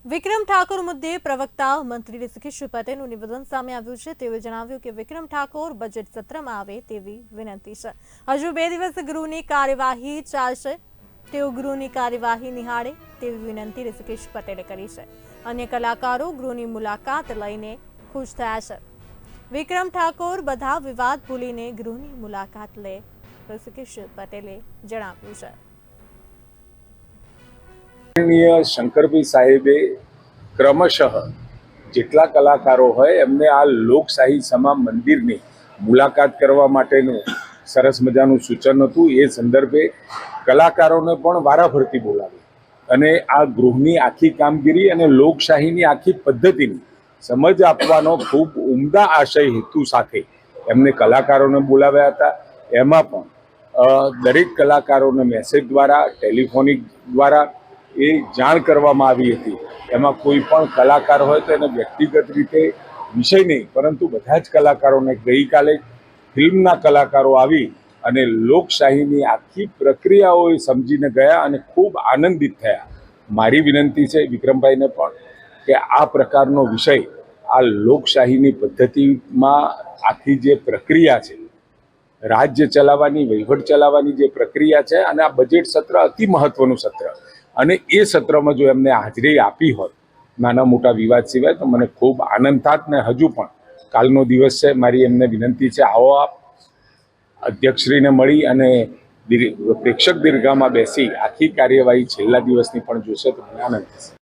વિક્રમ ઠાકોર મુદ્દે પ્રવક્તા મંત્રી ઋષિકેશ પટેલનું નિવેદન સામે આવ્યું છે। તેઓએ જણાવ્યું કે વિક્રમ ઠાકોર બજેટ સત્રમાં આવે તેવી વિનંતી છે। હજુ 2 દિવસ ગૃહની કાર્યવાહી ચાલશે, તેઓ ગૃહની કાર્યવાહી નિહાળે તેવી વિનંતી ઋષિકેશ પટેલે કરી છે। અન્ય કલાકારો ગૃહની મુલાકાત લઈને ખુશ થયા છે। વિક્રમ ઠાકોર બધા વિવાદ ભૂલીને ગૃહની મુલાકાત લે, ઋષિકેશ પટેલે જણાવ્યું છે। શંકરભાઈ સાહેબે ક્રમશઃ જેટલા કલાકારો હોય એમને આ લોકશાહી સમા મંદિરની મુલાકાત કરવા માટેનું સરસ મજાનું સૂચન હતું। એ સંદર્ભે કલાકારોને પણ વારાફરતી બોલાવી અને આ ગૃહની આખી કામગીરી અને લોકશાહીની આખી પદ્ધતિની સમજ આપવાનો ખૂબ ઉમદા આશય હેતુ સાથે એમને કલાકારોને બોલાવ્યા હતા। એમાં પણ દરેક કલાકારોને મેસેજ દ્વારા, ટેલિફોનિક દ્વારા એ જાણ કરવામાં આવી હતી। એમાં કોઈ પણ કલાકાર હોય તો એને વ્યક્તિગત રીતે વિષય નહીં, પરંતુ બધા જ કલાકારોને ગઈકાલે ફિલ્મના કલાકારો આવી અને લોકશાહીની આખી પ્રક્રિયાઓ સમજીને ગયા અને ખૂબ આનંદિત થયા। મારી વિનંતી છે વિક્રમભાઈને પણ કે આ પ્રકારનો વિષય, આ લોકશાહીની પદ્ધતિમાં આખી જે પ્રક્રિયા છે, રાજ્ય ચલાવવાની, વહીવટ ચલાવવાની જે પ્રક્રિયા છે, અને આ બજેટ સત્ર અતિ મહત્વનું સત્ર, અને એ સત્રમાં જો એમને હાજરી આપી હોત નાના મોટા વિવાદ સિવાય, તો મને ખૂબ આનંદ થાત। ને હજુ પણ કાલનો દિવસ છે, મારી એમને વિનંતી છે, આવો આપ અધ્યક્ષશ્રીને મળી અને પ્રેક્ષક દીર્ઘામાં બેસી આખી કાર્યવાહી છેલ્લા દિવસની પણ જોશે તો મને આનંદ થશે।